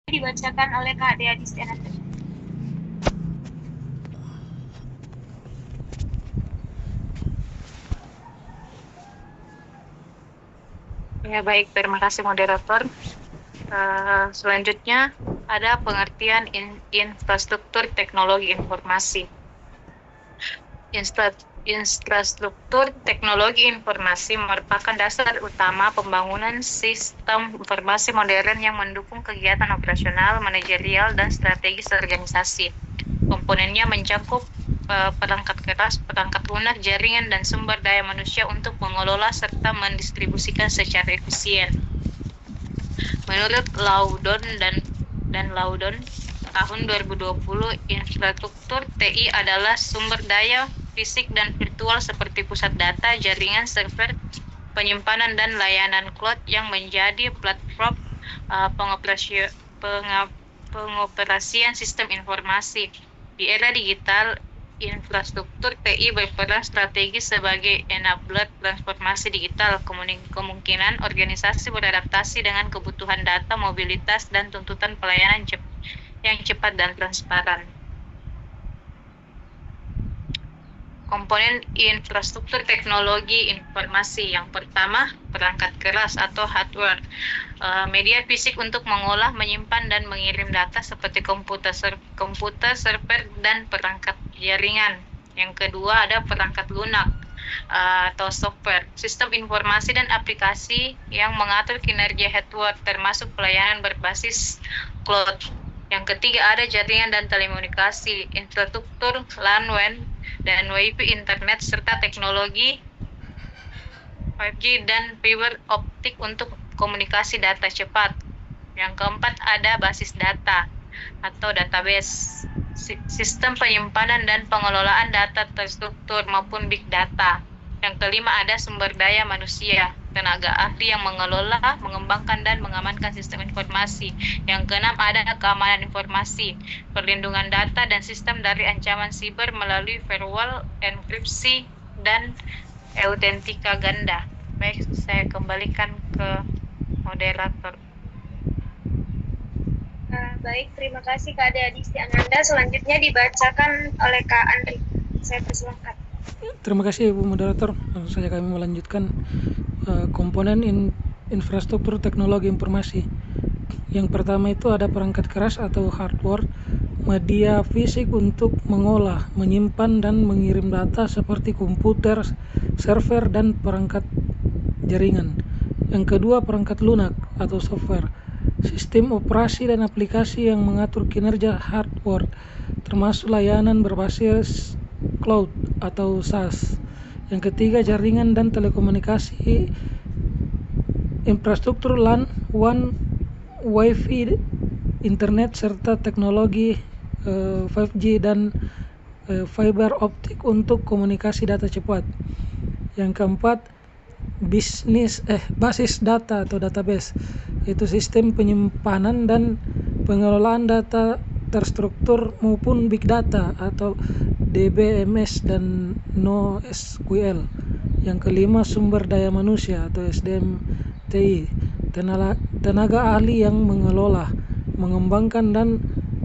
dibacakan oleh Kak Dea Distiananda. Ya, baik. Terima kasih moderator. Selanjutnya ada pengertian infrastruktur teknologi informasi. Infrastruktur teknologi informasi merupakan dasar utama pembangunan sistem informasi modern yang mendukung kegiatan operasional, manajerial, dan strategis organisasi. Komponennya mencakup perangkat keras, perangkat lunak, jaringan, dan sumber daya manusia untuk mengelola serta mendistribusikan secara efisien. Menurut Laudon tahun 2020, infrastruktur TI adalah sumber daya fisik dan virtual seperti pusat data, jaringan, server, penyimpanan, dan layanan cloud yang menjadi platform pengoperasian sistem informasi. Di era digital, infrastruktur TI berperan strategis sebagai enabler transformasi digital. Kemungkinan organisasi beradaptasi dengan kebutuhan data, mobilitas, dan tuntutan pelayanan yang cepat dan transparan. Komponen infrastruktur teknologi informasi. Yang pertama, perangkat keras atau hardware. Media fisik untuk mengolah, menyimpan, dan mengirim data seperti komputer, server, dan perangkat jaringan. Yang kedua ada perangkat lunak atau software, sistem informasi dan aplikasi yang mengatur kinerja hardware termasuk pelayanan berbasis cloud. Yang ketiga ada jaringan dan telekomunikasi, infrastruktur LAN, WAN, dan WiFi internet serta teknologi 5G dan fiber optik untuk komunikasi data cepat. Yang keempat ada basis data atau database, sistem penyimpanan dan pengelolaan data terstruktur maupun big data. Yang kelima ada sumber daya manusia, tenaga ahli yang mengelola, mengembangkan, dan mengamankan sistem informasi. Yang keenam ada keamanan informasi, perlindungan data dan sistem dari ancaman siber melalui firewall, enkripsi, dan autentika ganda. Baik, saya kembalikan ke moderator. Baik, terima kasih Kak Dea Distiananda. Selanjutnya dibacakan oleh Kak Andri. Saya persilahkan. Terima kasih Ibu Moderator. Langsung saja kami melanjutkan komponen infrastruktur teknologi informasi. Yang pertama itu ada perangkat keras atau hardware, media fisik untuk mengolah, menyimpan, dan mengirim data seperti komputer, server, dan perangkat jaringan. Yang kedua perangkat lunak atau software, sistem operasi dan aplikasi yang mengatur kinerja hardware, termasuk layanan berbasis cloud atau SaaS. Yang ketiga jaringan dan telekomunikasi, infrastruktur LAN, WAN, WiFi, internet serta teknologi 5G dan fiber optik untuk komunikasi data cepat. Yang keempat basis data atau database, itu sistem penyimpanan dan pengelolaan data terstruktur maupun big data atau DBMS dan NoSQL. Yang kelima sumber daya manusia atau SDM TI, tenaga ahli yang mengelola, mengembangkan, dan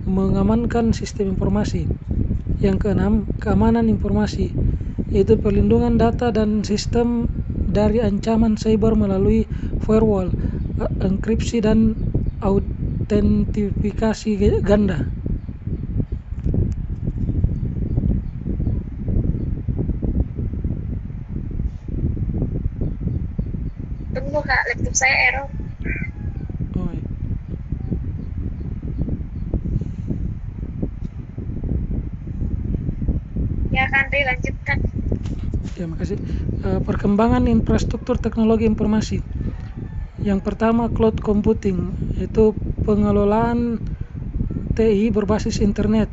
mengamankan sistem informasi. Yang keenam keamanan informasi, yaitu perlindungan data dan sistem dari ancaman cyber melalui firewall, enkripsi, dan autentifikasi ganda. Tunggu Kak, laptop saya error. Ya Kak Andri, lanjutkan. Terima kasih. Perkembangan infrastruktur teknologi informasi. Yang pertama cloud computing, yaitu pengelolaan TI berbasis internet,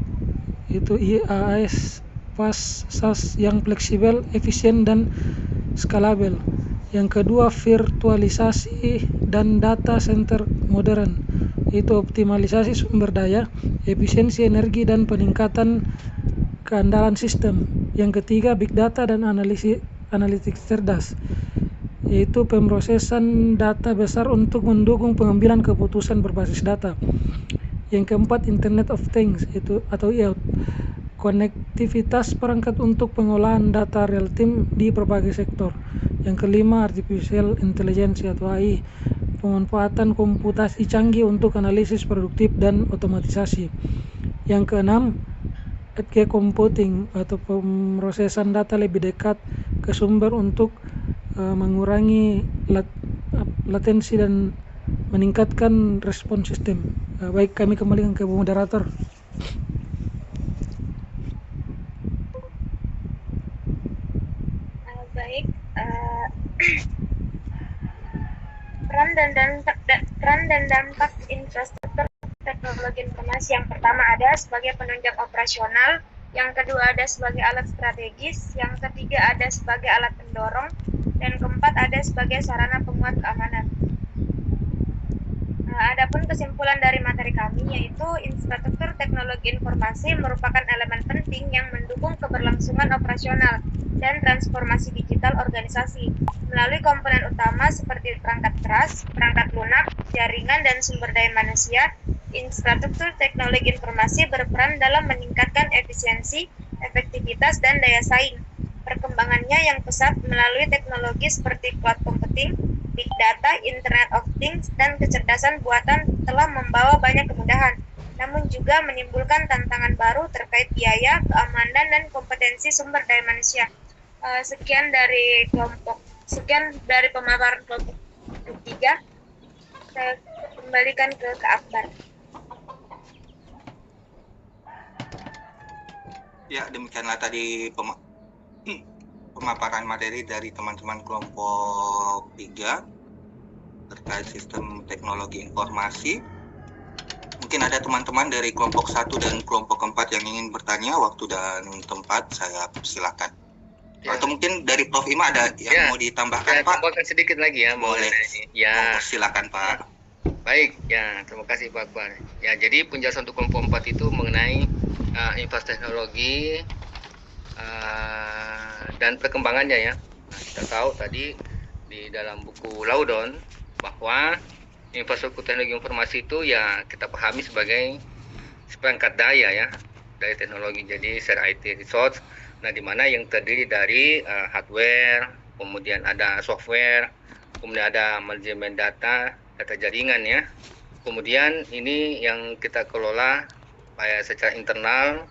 itu IaaS, PaaS, SaaS yang fleksibel, efisien, dan skalabel. Yang kedua virtualisasi dan data center modern, itu optimalisasi sumber daya, efisiensi energi, dan peningkatan keandalan sistem. Yang ketiga big data dan analytics cerdas, yaitu pemrosesan data besar untuk mendukung pengambilan keputusan berbasis data. Yang keempat, Internet of Things itu atau IoT, konektivitas perangkat untuk pengolahan data real time di berbagai sektor. Yang kelima, Artificial Intelligence atau AI, pemanfaatan komputasi canggih untuk analisis produktif dan otomatisasi. Yang keenam, edge computing atau pemrosesan data lebih dekat ke sumber untuk mengurangi latensi dan meningkatkan respon sistem. Baik, kami kembalikan ke moderator. Baik, peran dan dampak infrastruktur teknologi informasi. Yang pertama ada sebagai penunjang operasional, yang kedua ada sebagai alat strategis, yang ketiga ada sebagai alat pendorong, dan keempat ada sebagai sarana penguat keamanan. Adapun kesimpulan dari materi kami yaitu infrastruktur teknologi informasi merupakan elemen penting yang mendukung keberlangsungan operasional dan transformasi digital organisasi melalui komponen utama seperti perangkat keras, perangkat lunak, jaringan, dan sumber daya manusia. Infrastruktur teknologi informasi berperan dalam meningkatkan efisiensi, efektivitas, dan daya saing. Perkembangannya yang pesat melalui teknologi seperti cloud computing, big data, Internet of Things, dan kecerdasan buatan telah membawa banyak kemudahan, namun juga menimbulkan tantangan baru terkait biaya, keamanan, dan kompetensi sumber daya manusia. Sekian dari pemaparan kelompok ketiga. Saya kembalikan ke Akbar. Ya, demikianlah tadi pemaparan materi dari teman-teman kelompok 3 terkait sistem teknologi informasi. Mungkin ada teman-teman dari kelompok 1 dan kelompok 4 yang ingin bertanya. Waktu dan tempat saya persilakan. Ya. Atau mungkin dari Prof. Ima ada yang mau ditambahkan, Pak? Tambahkan sedikit lagi ya. Boleh. Ya. Silakan, Pak. Baik, ya, terima kasih Pak Akbar. Ya, jadi penjelasan untuk kelompok 4 itu mengenai infrastruktur teknologi dan perkembangannya ya. Nah, kita tahu tadi di dalam buku Laudon bahwa infrastruktur teknologi informasi itu ya kita pahami sebagai seperangkat daya ya dari teknologi, jadi share IT resource. Nah, di mana yang terdiri dari hardware, kemudian ada software, kemudian ada manajemen data jaringan ya. Kemudian ini yang kita kelola secara internal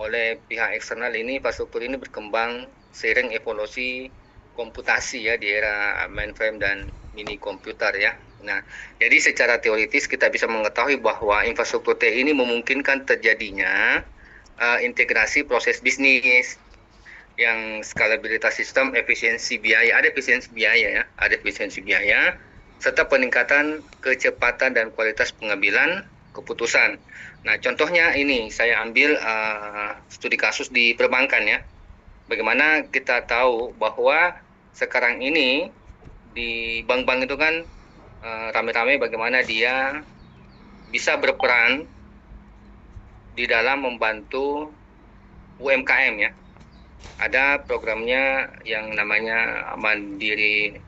oleh pihak eksternal. Ini infrastruktur ini berkembang seiring evolusi komputasi ya di era mainframe dan mini komputer ya. Nah, jadi secara teoritis kita bisa mengetahui bahwa infrastruktur TI ini memungkinkan terjadinya integrasi proses bisnis yang skalabilitas sistem, efisiensi biaya, ada efisiensi biaya, serta peningkatan kecepatan dan kualitas pengambilan keputusan. Nah, contohnya ini saya ambil studi kasus di perbankan ya. Bagaimana kita tahu bahwa sekarang ini di bank-bank itu kan rame-rame bagaimana dia bisa berperan di dalam membantu UMKM ya. Ada programnya yang namanya Mandiri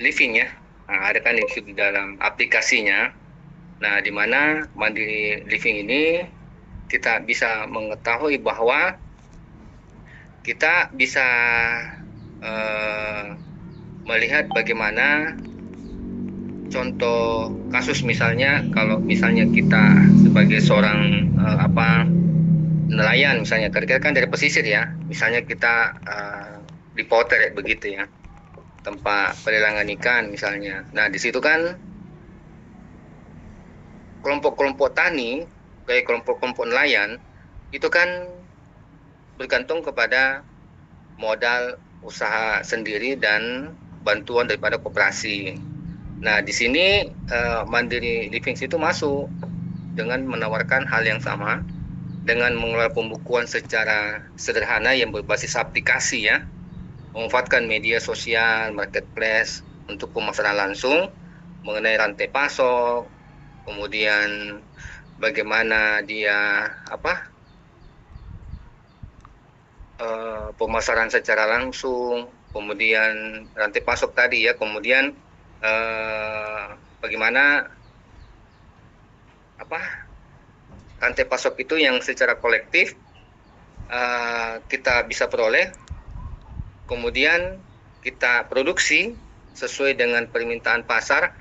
Living ya. Nah, ada kan itu di dalam aplikasinya. Nah, di mana Mandiri Living ini kita bisa mengetahui bahwa kita bisa melihat bagaimana contoh kasus, misalnya kalau misalnya kita sebagai seorang nelayan misalnya, kerja kan dari pesisir ya, misalnya kita dipotret begitu ya, tempat pelelangan ikan misalnya. Nah, di situ kan kelompok-kelompok tani, kayak kelompok-kelompok nelayan, itu kan bergantung kepada modal usaha sendiri dan bantuan daripada koperasi. Nah, di sini Mandiri Living itu masuk dengan menawarkan hal yang sama, dengan mengelola pembukuan secara sederhana yang berbasis aplikasi ya, memanfaatkan media sosial, marketplace untuk pemasaran langsung mengenai rantai pasok, kemudian bagaimana dia pemasaran secara langsung, kemudian rantai pasok tadi ya, kemudian bagaimana rantai pasok itu yang secara kolektif kita bisa peroleh, kemudian kita produksi sesuai dengan permintaan pasar.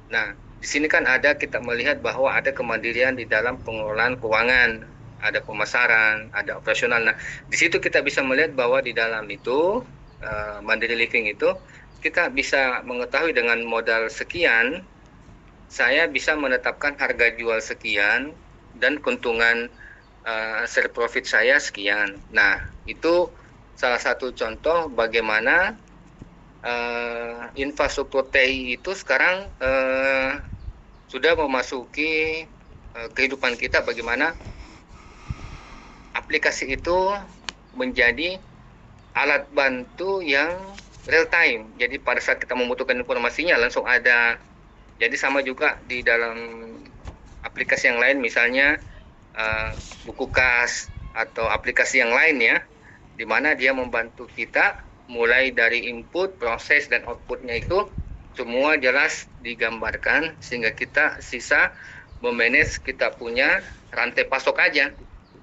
Nah, di sini kan kita melihat bahwa ada kemandirian di dalam pengelolaan keuangan, ada pemasaran, ada operasional. Nah, di situ kita bisa melihat bahwa di dalam itu Mandiri Living itu kita bisa mengetahui dengan modal sekian, saya bisa menetapkan harga jual sekian dan keuntungan share profit saya sekian. Nah, itu salah satu contoh bagaimana infrastruktur TI itu sekarang sudah memasuki kehidupan kita, bagaimana aplikasi itu menjadi alat bantu yang real time. Jadi pada saat kita membutuhkan informasinya langsung ada. Jadi sama juga di dalam aplikasi yang lain, misalnya buku kas atau aplikasi yang lain ya, di mana dia membantu kita mulai dari input, proses, dan outputnya itu semua jelas digambarkan sehingga kita sisa memanage kita punya rantai pasok aja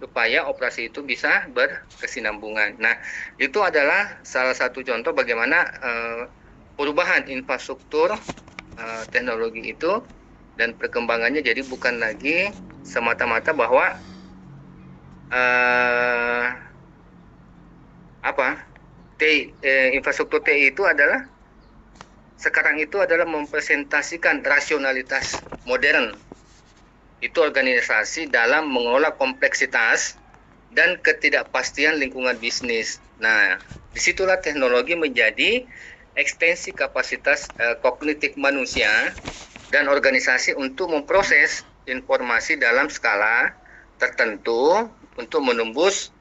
supaya operasi itu bisa berkesinambungan. Nah, itu adalah salah satu contoh bagaimana perubahan infrastruktur teknologi itu dan perkembangannya. Jadi bukan lagi semata-mata bahwa infrastruktur TI itu adalah sekarang itu adalah mempresentasikan rasionalitas modern. Itu organisasi dalam mengelola kompleksitas dan ketidakpastian lingkungan bisnis. Nah, disitulah teknologi menjadi ekstensi kapasitas kognitif manusia dan organisasi untuk memproses informasi dalam skala tertentu untuk menembus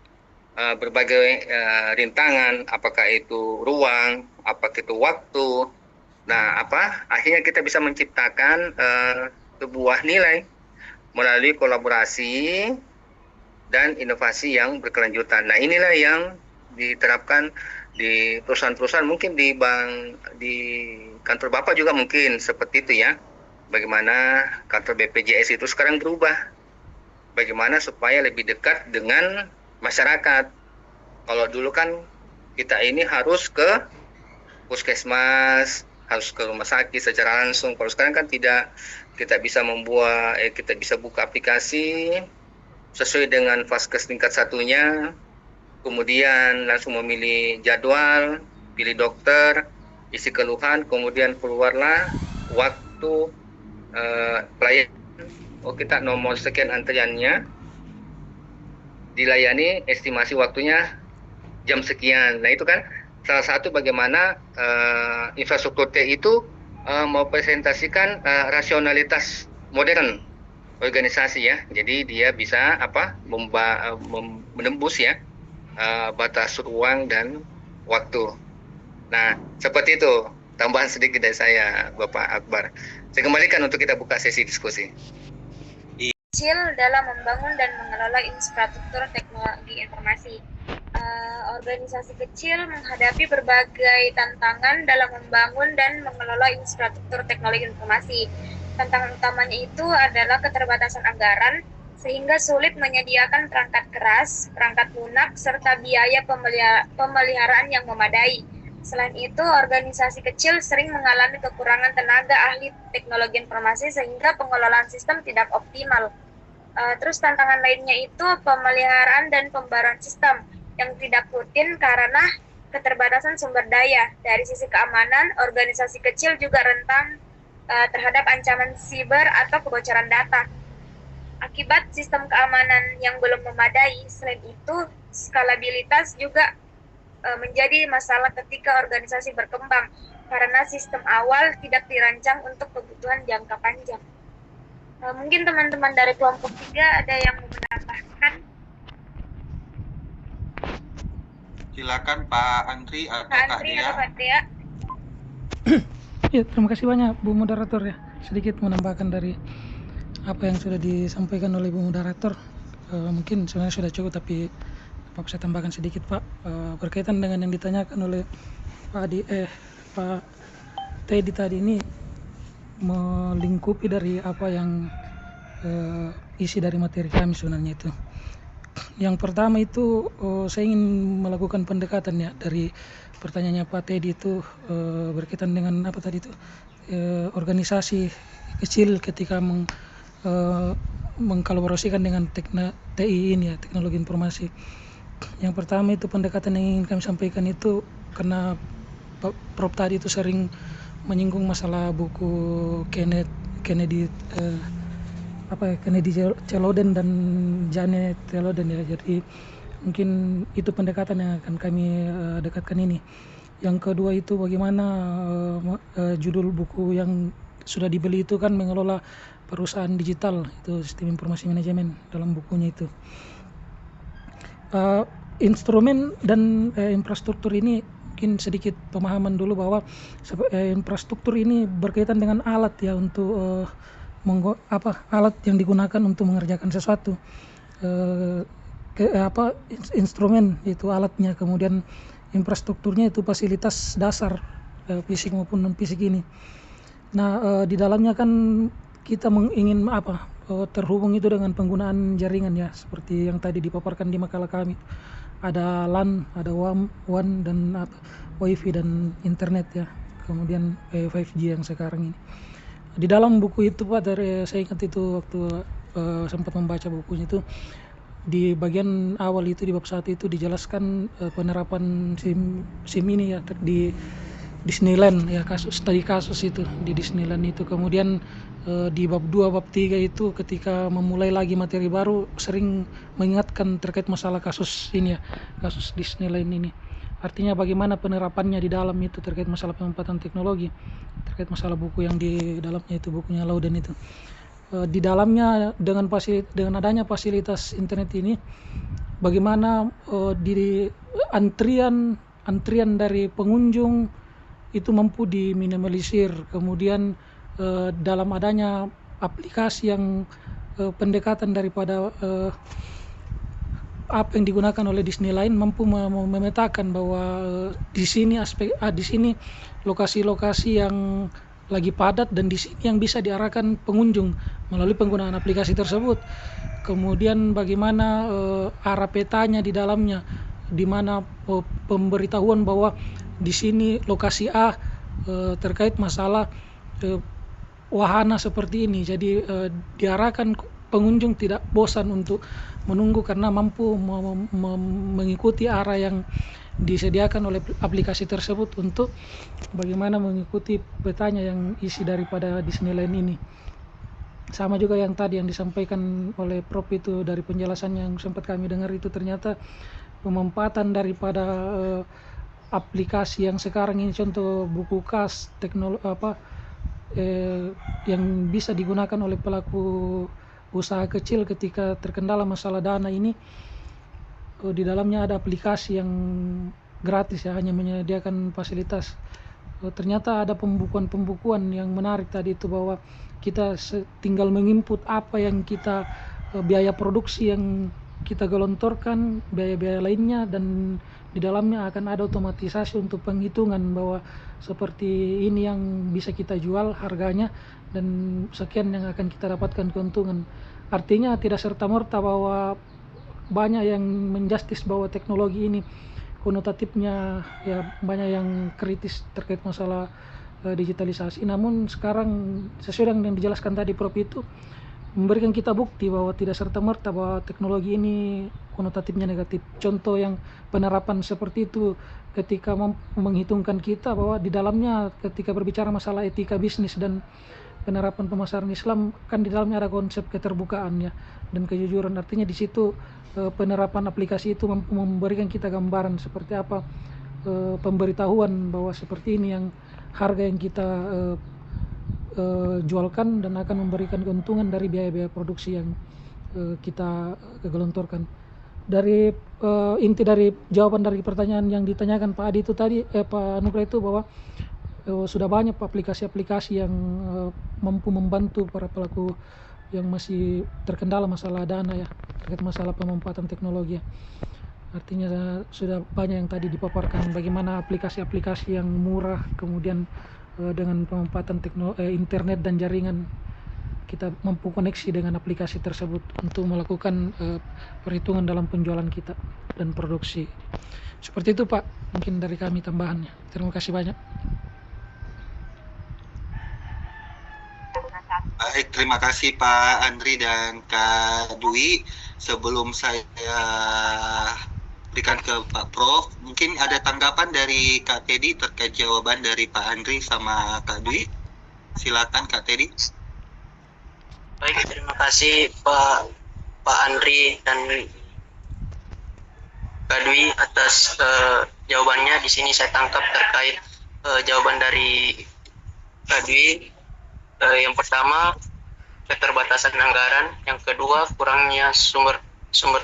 berbagai rintangan, apakah itu ruang, apakah itu waktu. Nah, akhirnya kita bisa menciptakan sebuah nilai melalui kolaborasi dan inovasi yang berkelanjutan. Nah, inilah yang diterapkan di perusahaan-perusahaan, mungkin di kantor Bapak juga mungkin seperti itu ya. Bagaimana kantor BPJS itu sekarang berubah. Bagaimana supaya lebih dekat dengan masyarakat. Kalau dulu kan kita ini harus ke puskesmas, harus ke rumah sakit secara langsung. Kalau sekarang kan tidak, kita bisa kita bisa buka aplikasi sesuai dengan vaskes tingkat satunya, kemudian langsung memilih jadwal, pilih dokter, isi keluhan, kemudian keluarlah waktu pelayanan. Oh, kita nomor sekian antriannya, dilayani, estimasi waktunya jam sekian. Nah, itu kan salah satu bagaimana infrastruktur TI itu mempresentasikan rasionalitas modern organisasi ya. Jadi dia bisa menembus ya batas ruang dan waktu. Nah, seperti itu tambahan sedikit dari saya, Bapak Akbar. Saya kembalikan untuk kita buka sesi diskusi. Kecil dalam membangun dan mengelola infrastruktur teknologi informasi. Organisasi kecil menghadapi berbagai tantangan dalam membangun dan mengelola infrastruktur teknologi informasi. Tantangan utamanya itu adalah keterbatasan anggaran, sehingga sulit menyediakan perangkat keras, perangkat lunak, serta biaya pemeliharaan yang memadai. Selain itu, organisasi kecil sering mengalami kekurangan tenaga ahli teknologi informasi sehingga pengelolaan sistem tidak optimal. Terus tantangan lainnya itu pemeliharaan dan pembaruan sistem yang tidak rutin karena keterbatasan sumber daya. Dari sisi keamanan, organisasi kecil juga rentan terhadap ancaman siber atau kebocoran data. Akibat sistem keamanan yang belum memadai, selain itu skalabilitas juga menjadi masalah ketika organisasi berkembang karena sistem awal tidak dirancang untuk kebutuhan jangka panjang. Mungkin teman-teman dari kelompok 3 ada yang mau menambahkan? Silakan Pak Andri atau Kak Dea. Ya, terima kasih banyak Bu Moderator ya. Sedikit menambahkan dari apa yang sudah disampaikan oleh Bu Moderator. Mungkin sebenarnya sudah cukup, tapi Pak saya tambahkan sedikit Pak, berkaitan dengan yang ditanyakan oleh Pak Teddy tadi ini, melingkupi dari apa yang isi dari materi kami sebenarnya itu. Yang pertama itu saya ingin melakukan pendekatan ya dari pertanyaannya Pak Teddy itu berkaitan dengan apa tadi itu organisasi kecil ketika mengkolaborasikan dengan TI ini ya, teknologi informasi. Yang pertama itu pendekatan yang ingin kami sampaikan itu karena Prof tadi itu sering menyinggung masalah buku Kennedy Celoden dan Janet Celoden ya. Jadi mungkin itu pendekatan yang akan kami dekatkan ini. Yang kedua itu bagaimana judul buku yang sudah dibeli itu kan mengelola perusahaan digital, itu sistem informasi manajemen dalam bukunya itu. Instrumen dan infrastruktur ini mungkin sedikit pemahaman dulu bahwa infrastruktur ini berkaitan dengan alat ya untuk alat yang digunakan untuk mengerjakan sesuatu. Instrumen itu alatnya, kemudian infrastrukturnya itu fasilitas dasar fisik maupun non fisik ini. Nah di dalamnya kan kita ingin terhubung itu dengan penggunaan jaringan ya, seperti yang tadi dipaparkan di makalah kami. Ada LAN, ada WAN dan WiFi dan internet ya. Kemudian 5G yang sekarang ini. Di dalam buku itu Pak, saya ingat itu waktu sempat membaca bukunya itu, di bagian awal itu di bab 1 itu dijelaskan penerapan SIM ini ya di Disneyland ya, kasus itu di Disneyland itu. Kemudian di bab 2 bab 3 itu ketika memulai lagi materi baru sering mengingatkan terkait masalah kasus ini ya, kasus Disneyland ini. Artinya bagaimana penerapannya di dalam itu terkait masalah pemanfaatan teknologi, terkait masalah buku yang di dalamnya itu, bukunya Lauden itu. Di dalamnya dengan adanya fasilitas internet ini, bagaimana di antrian dari pengunjung itu mampu diminimalisir. Kemudian dalam adanya aplikasi yang pendekatan daripada apa yang digunakan oleh Disneyland mampu memetakan bahwa di sini lokasi-lokasi yang lagi padat dan di sini yang bisa diarahkan pengunjung melalui penggunaan aplikasi tersebut. Kemudian bagaimana arah petanya di dalamnya, di mana pemberitahuan bahwa di sini lokasi A terkait masalah wahana seperti ini. Jadi diarahkan pengunjung tidak bosan untuk menunggu karena mampu mengikuti arah yang disediakan oleh aplikasi tersebut untuk bagaimana mengikuti petanya yang isi daripada Disneyland ini. Sama juga yang tadi yang disampaikan oleh Prof itu dari penjelasan yang sempat kami dengar itu, ternyata pemanfaatan daripada aplikasi yang sekarang ini, contoh buku kas yang bisa digunakan oleh pelaku usaha kecil ketika terkendala masalah dana ini. Di dalamnya ada aplikasi yang gratis ya, hanya menyediakan fasilitas. Ternyata ada pembukuan yang menarik tadi itu, bahwa kita tinggal menginput apa yang kita biaya produksi yang kita gelontorkan, biaya-biaya lainnya, dan di dalamnya akan ada otomatisasi untuk penghitungan bahwa seperti ini yang bisa kita jual harganya dan sekian yang akan kita dapatkan keuntungan. Artinya tidak serta-merta bahwa banyak yang menjustis bahwa teknologi ini konotatifnya ya banyak yang kritis terkait masalah digitalisasi. Namun sekarang sesuai dengan yang dijelaskan tadi Prof itu memberikan kita bukti bahwa tidak serta-merta bahwa teknologi ini konotatifnya negatif. Contoh yang penerapan seperti itu ketika menghitungkan kita bahwa di dalamnya ketika berbicara masalah etika bisnis dan penerapan pemasaran Islam, kan di dalamnya ada konsep keterbukaan ya dan kejujuran. Artinya di situ penerapan aplikasi itu memberikan kita gambaran seperti apa pemberitahuan bahwa seperti ini yang harga yang kita jualkan dan akan memberikan keuntungan dari biaya-biaya produksi yang kita gelontorkan. Dari inti dari jawaban dari pertanyaan yang ditanyakan Pak Adi itu tadi, Pak Nugra itu, bahwa sudah banyak aplikasi-aplikasi yang mampu membantu para pelaku yang masih terkendala masalah dana ya, terkait masalah pemanfaatan teknologi ya. Artinya sudah banyak yang tadi dipaparkan bagaimana aplikasi-aplikasi yang murah, kemudian dengan pemanfaatan internet dan jaringan kita mampu koneksi dengan aplikasi tersebut untuk melakukan perhitungan dalam penjualan kita dan produksi. Seperti itu Pak, mungkin dari kami tambahannya. Terima kasih banyak. Baik, terima kasih Pak Andri dan Kak Dwi. Sebelum saya berikan ke Pak Prof, mungkin ada tanggapan dari Kak Teddy terkait jawaban dari Pak Andri sama Kak Dwi. Silakan Kak Teddy. Baik, terima kasih Pak Andri dan Kak Dwi atas jawabannya. Di sini saya tangkap terkait jawaban dari Kak Dwi. Yang pertama, keterbatasan anggaran. Yang kedua, kurangnya sumber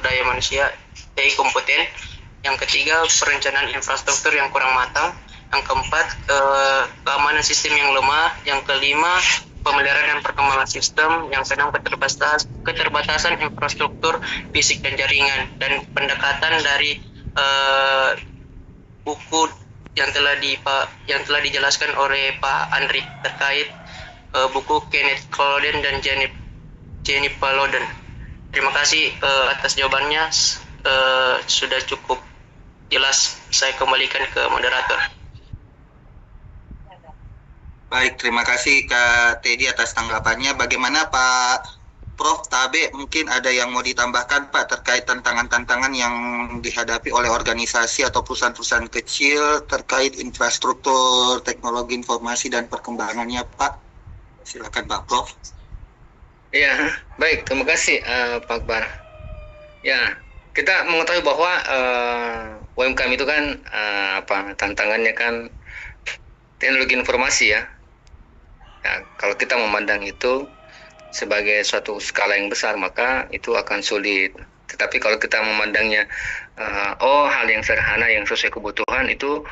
daya manusia TI kompeten. Yang ketiga, perencanaan infrastruktur yang kurang matang. Yang keempat, keamanan sistem yang lemah. Yang kelima, pemeliharaan dan perkembangan sistem. Yang keenam, keterbatasan infrastruktur fisik dan jaringan. Dan pendekatan dari buku yang telah dijelaskan oleh Pak Andri terkait buku Kenneth Cloden dan Jennifer Loden. Terima kasih atas jawabannya. Sudah cukup jelas. Saya kembalikan ke moderator. Baik, terima kasih Kak Teddy atas tanggapannya. Bagaimana Pak Prof Tabe, mungkin ada yang mau ditambahkan Pak terkait tantangan-tantangan yang dihadapi oleh organisasi atau perusahaan-perusahaan kecil terkait infrastruktur teknologi informasi dan perkembangannya Pak? Silakan Pak Prof. Ya, baik, terima kasih Pak Akbar. Ya, kita mengetahui bahwa UMKM itu kan tantangannya kan teknologi informasi ya. Ya, kalau kita memandang itu sebagai suatu skala yang besar, maka itu akan sulit. Tetapi kalau kita memandangnya hal yang sederhana yang sesuai kebutuhan, itu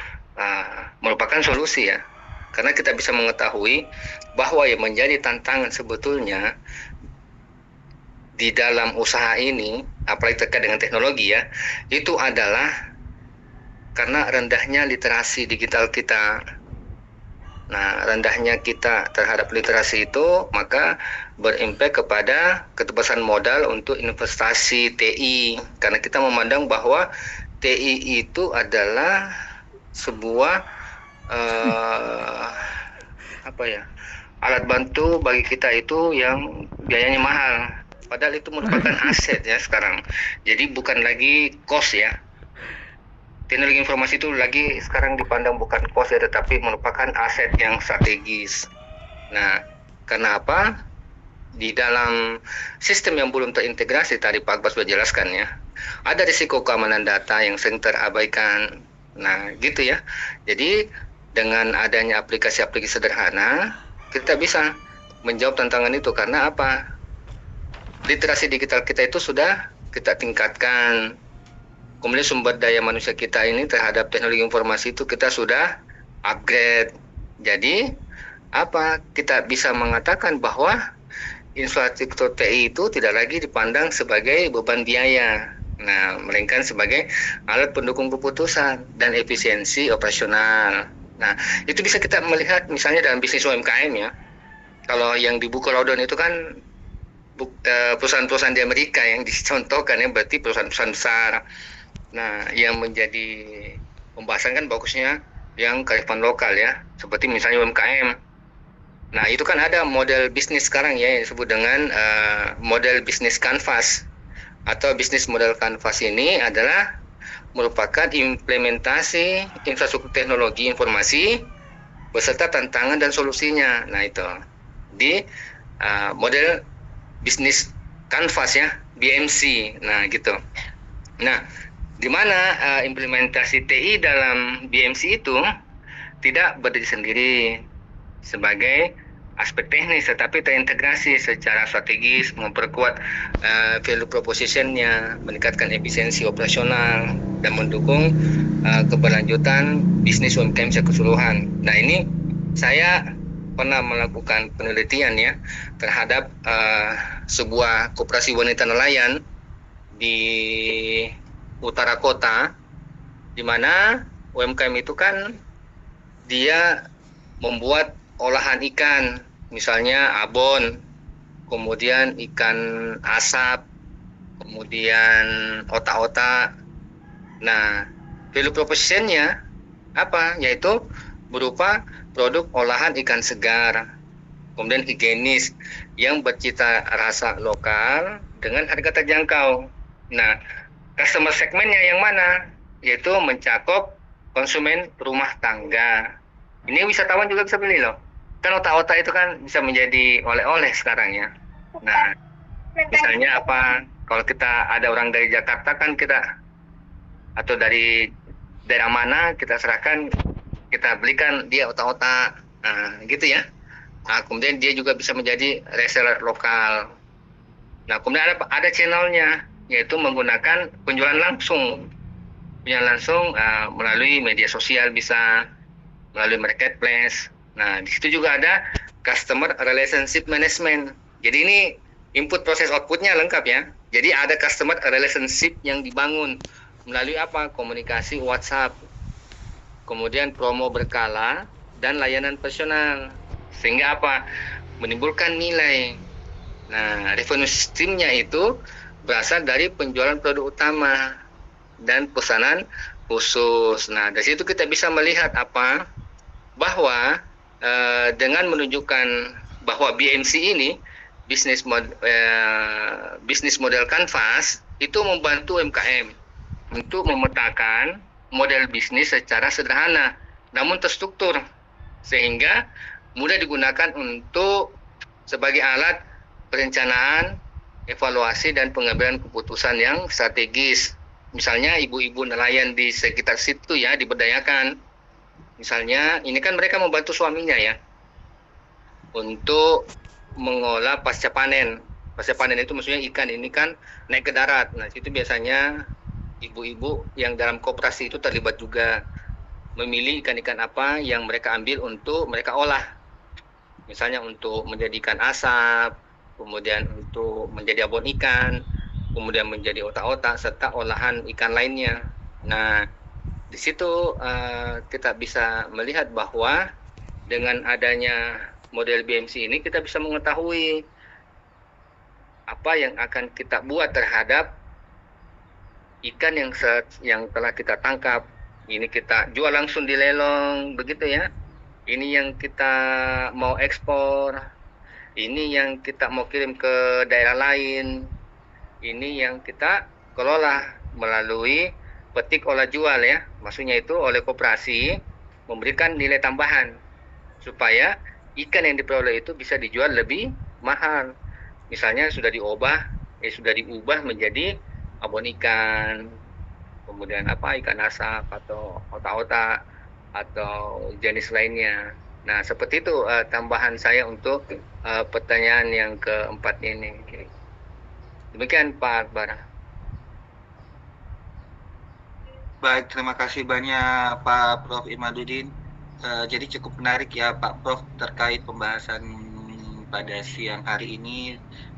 merupakan solusi ya. Karena kita bisa mengetahui bahwa yang menjadi tantangan sebetulnya di dalam usaha ini, apalagi terkait dengan teknologi ya, itu adalah karena rendahnya literasi digital kita. Nah, rendahnya kita terhadap literasi itu maka berimpak kepada keterbatasan modal untuk investasi TI. Karena kita memandang bahwa TI itu adalah sebuah alat bantu bagi kita itu yang biayanya mahal. Padahal itu merupakan aset ya sekarang. Jadi bukan lagi cost ya. Teknologi informasi itu lagi sekarang dipandang bukan cost ya, tetapi merupakan aset yang strategis. Nah, karena apa? Di dalam sistem yang belum terintegrasi, tadi Pak Akbar sudah jelaskan ya, ada risiko keamanan data yang sering terabaikan. Nah, gitu ya. Jadi, dengan adanya aplikasi-aplikasi sederhana, kita bisa menjawab tantangan itu. Karena apa? Literasi digital kita itu sudah kita tingkatkan. Kemudian sumber daya manusia kita ini terhadap teknologi informasi itu kita sudah upgrade. Jadi apa? Kita bisa mengatakan bahwa infrastruktur TI itu tidak lagi dipandang sebagai beban biaya. Nah, melainkan sebagai alat pendukung keputusan dan efisiensi operasional. Nah, itu bisa kita melihat misalnya dalam bisnis UMKM ya. Kalau yang di buku Laudon itu kan perusahaan-perusahaan di Amerika yang dicontohkan ya, berarti perusahaan-perusahaan besar. Nah, yang menjadi pembahasan kan bagusnya yang kearifan lokal ya, seperti misalnya UMKM. Nah, itu kan ada model bisnis sekarang ya yang disebut dengan model bisnis kanvas. Atau bisnis model kanvas ini adalah merupakan implementasi infrastruktur teknologi informasi beserta tantangan dan solusinya. Nah, itu di model bisnis kanvas ya, BMC. Nah, gitu. Nah, di mana implementasi TI dalam BMC itu tidak berdiri sendiri sebagai aspek teknis, tetapi terintegrasi secara strategis, memperkuat value proposition-nya, meningkatkan efisiensi operasional, dan mendukung keberlanjutan bisnis UMKM secara keseluruhan. Nah, ini saya pernah melakukan penelitian ya terhadap sebuah koperasi wanita nelayan di utara kota, di mana UMKM itu kan dia membuat olahan ikan, misalnya abon, kemudian ikan asap, kemudian otak-otak. Nah, value proposition-nya apa? Yaitu berupa produk olahan ikan segar, kemudian higienis yang bercita rasa lokal dengan harga terjangkau. Nah, customer segmennya yang mana? Yaitu mencakup konsumen rumah tangga. Ini wisatawan juga bisa beli loh. Kan otak-otak itu kan bisa menjadi oleh-oleh sekarang ya. Nah, misalnya apa? Kalau kita ada orang dari Jakarta kan kita, atau dari daerah mana, kita serahkan, kita belikan dia otak-otak. Nah, gitu ya. Nah, kemudian dia juga bisa menjadi reseller lokal. Nah, kemudian ada channelnya, yaitu menggunakan penjualan langsung. Penjualan langsung melalui media sosial bisa, melalui marketplace. Nah, di situ juga ada customer relationship management. Jadi ini input proses outputnya lengkap ya. Jadi ada customer relationship yang dibangun melalui apa? Komunikasi WhatsApp, kemudian promo berkala, dan layanan personal. Sehingga apa? Menimbulkan nilai. Nah, revenue stream-nya itu berasal dari penjualan produk utama dan pesanan khusus. Nah, dari situ kita bisa melihat apa? Bahwa dengan menunjukkan bahwa BMC ini bisnis model kanvas itu membantu UMKM untuk memetakan model bisnis secara sederhana namun terstruktur, sehingga mudah digunakan untuk sebagai alat perencanaan, evaluasi, dan pengambilan keputusan yang strategis. Misalnya ibu-ibu nelayan di sekitar situ ya diberdayakan. Misalnya ini kan mereka membantu suaminya ya untuk mengolah pasca panen. Pasca panen itu maksudnya ikan ini kan naik ke darat. Nah, itu biasanya ibu-ibu yang dalam koperasi itu terlibat juga, memilih ikan-ikan apa yang mereka ambil untuk mereka olah. Misalnya untuk menjadikan asap, kemudian untuk menjadi abon ikan, kemudian menjadi otak-otak, serta olahan ikan lainnya. Nah, di situ kita bisa melihat bahwa dengan adanya model BMC ini kita bisa mengetahui apa yang akan kita buat terhadap ikan yang telah kita tangkap. Ini kita jual langsung di lelong, begitu ya. Ini yang kita mau ekspor, ini yang kita mau kirim ke daerah lain, ini yang kita kelola melalui petik olah jual ya. Maksudnya itu oleh koperasi memberikan nilai tambahan supaya ikan yang diperoleh itu bisa dijual lebih mahal. Misalnya sudah diubah menjadi abon ikan, kemudian apa, ikan asap atau otak-otak atau jenis lainnya. Nah, seperti itu tambahan saya untuk pertanyaan yang keempat ini. Demikian Pak Akbar. Baik, terima kasih banyak Pak Prof. Imaduddin. Jadi cukup menarik ya Pak Prof terkait pembahasan pada siang hari ini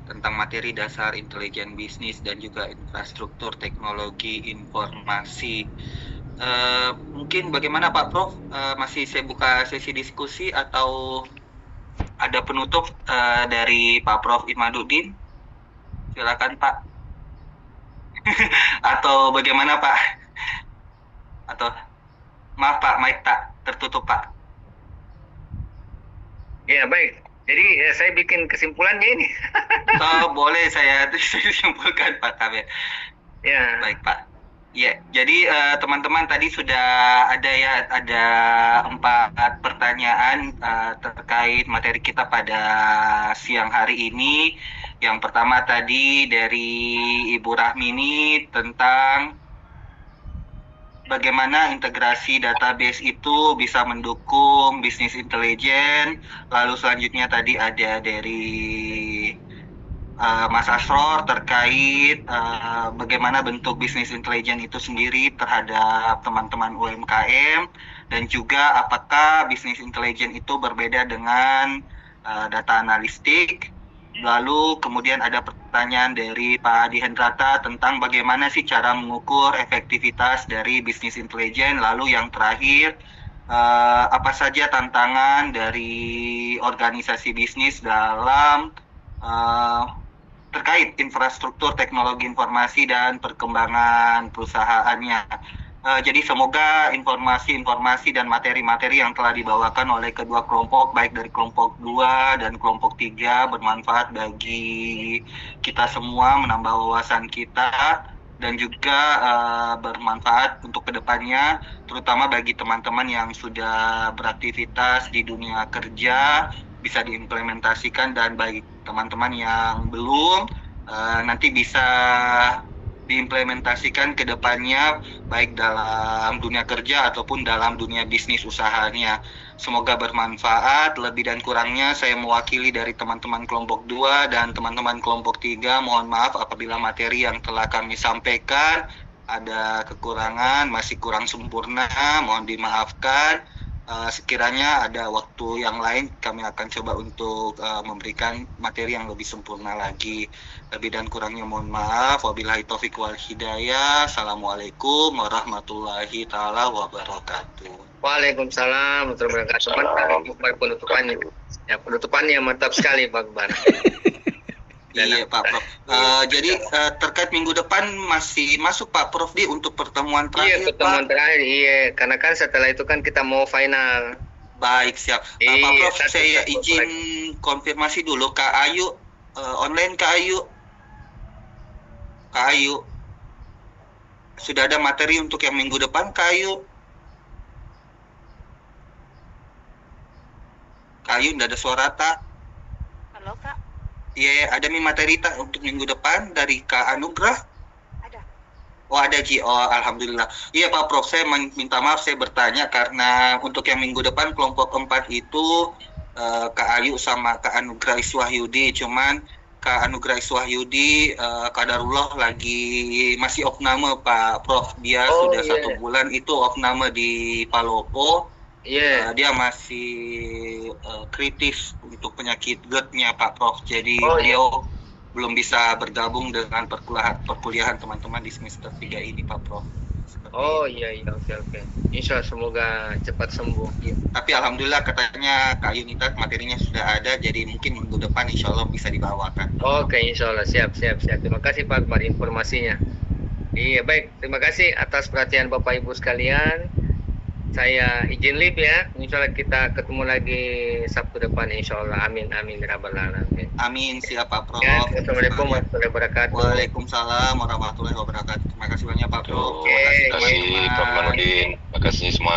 tentang materi dasar intelijen bisnis dan juga infrastruktur teknologi informasi. Mungkin bagaimana Pak Prof? Masih saya buka sesi diskusi atau ada penutup dari Pak Prof. Imaduddin? Silakan Pak. Atau bagaimana Pak? Atau maaf Pak, mic tak tertutup Pak. Ya baik, jadi saya bikin kesimpulannya ini. Boleh saya simpulkan Pak Kabir. Ya. Baik Pak. Ya, jadi teman-teman tadi sudah ada 4 pertanyaan terkait materi kita pada siang hari ini. Yang pertama tadi dari Ibu Rahmini tentang bagaimana integrasi database itu bisa mendukung bisnis intelijen. Lalu selanjutnya tadi ada dari Mas Asror terkait bagaimana bentuk bisnis intelijen itu sendiri terhadap teman-teman UMKM, dan juga apakah bisnis intelijen itu berbeda dengan data analistik. Lalu kemudian ada pertanyaan dari Pak Adi Hendrata tentang bagaimana sih cara mengukur efektivitas dari bisnis intelijen. Lalu yang terakhir, apa saja tantangan dari organisasi bisnis dalam uh, terkait infrastruktur teknologi informasi dan perkembangan perusahaannya. Jadi semoga informasi-informasi dan materi-materi yang telah dibawakan oleh kedua kelompok, baik dari kelompok 2 dan kelompok 3, bermanfaat bagi kita semua, menambah wawasan kita, dan juga bermanfaat untuk kedepannya, terutama bagi teman-teman yang sudah beraktivitas di dunia kerja, bisa diimplementasikan, dan bagi teman-teman yang belum, nanti bisa diimplementasikan ke depannya, baik dalam dunia kerja ataupun dalam dunia bisnis usahanya. Semoga bermanfaat. Lebih dan kurangnya saya mewakili dari teman-teman kelompok 2 dan teman-teman kelompok 3. Mohon maaf apabila materi yang telah kami sampaikan ada kekurangan, masih kurang sempurna, mohon dimaafkan. Sekiranya ada waktu yang lain, kami akan coba untuk memberikan materi yang lebih sempurna lagi. Lebih dan kurangnya mohon maaf. Wabillahi taufiq wal hidayah. Assalamualaikum warahmatullahi taala wabarakatuh. Waalaikumsalam warahmatullahi wabarakatuh. Penutupannya, ya penutupannya mantap sekali Pak Akbar. Iya Pak Prof. Jadi terkait minggu depan masih masuk Pak Prof di untuk pertemuan terakhir. Iya pertemuan terakhir, iya. Karena kan setelah itu kan kita mau final. Baik siap. Pak Prof, saya izin konfirmasi dulu Kak Ayu, online Kak Ayu. Kak Ayu, sudah ada materi untuk yang minggu depan Kak Ayu? Kak Ayu, tidak ada suara tak? Halo Kak. Iya, ada materi tak untuk minggu depan dari Kak Anugrah? Ada. Oh ada Ji, oh alhamdulillah. Iya Pak Prof, saya minta maaf saya bertanya karena untuk yang minggu depan kelompok 4 itu Kak Ayu sama Kak Anugrah Iswahyudi, cuman Kak Anugrah Iswahyudi kadarullah lagi masih opname Pak Prof, dia sudah 1 bulan itu opname di Palopo. Dia masih kritis untuk penyakit GERD-nya Pak Prof. Jadi beliau belum bisa bergabung dengan perkuliahan teman-teman di semester 3 ini Pak Prof. Iya, oke. Insya Allah semoga cepat sembuh. Ya, tapi alhamdulillah katanya Kak Yunita materinya sudah ada, jadi mungkin minggu depan insya Allah bisa dibawakan. Oke, insya Allah siap. Terima kasih Pak Akbar informasinya. Iya baik, terima kasih atas perhatian Bapak Ibu sekalian. Saya izin live ya. Insya Allah kita ketemu lagi Sabtu depan insya Allah. Amin rabbal alamin. Amin, siap Pak Prof. Ya, Assalamualaikum warahmatullahi wabarakatuh. Waalaikumsalam warahmatullahi wabarakatuh. Terima kasih banyak Pak Prof. Terima kasih Prof Manudin. Terima kasih semua.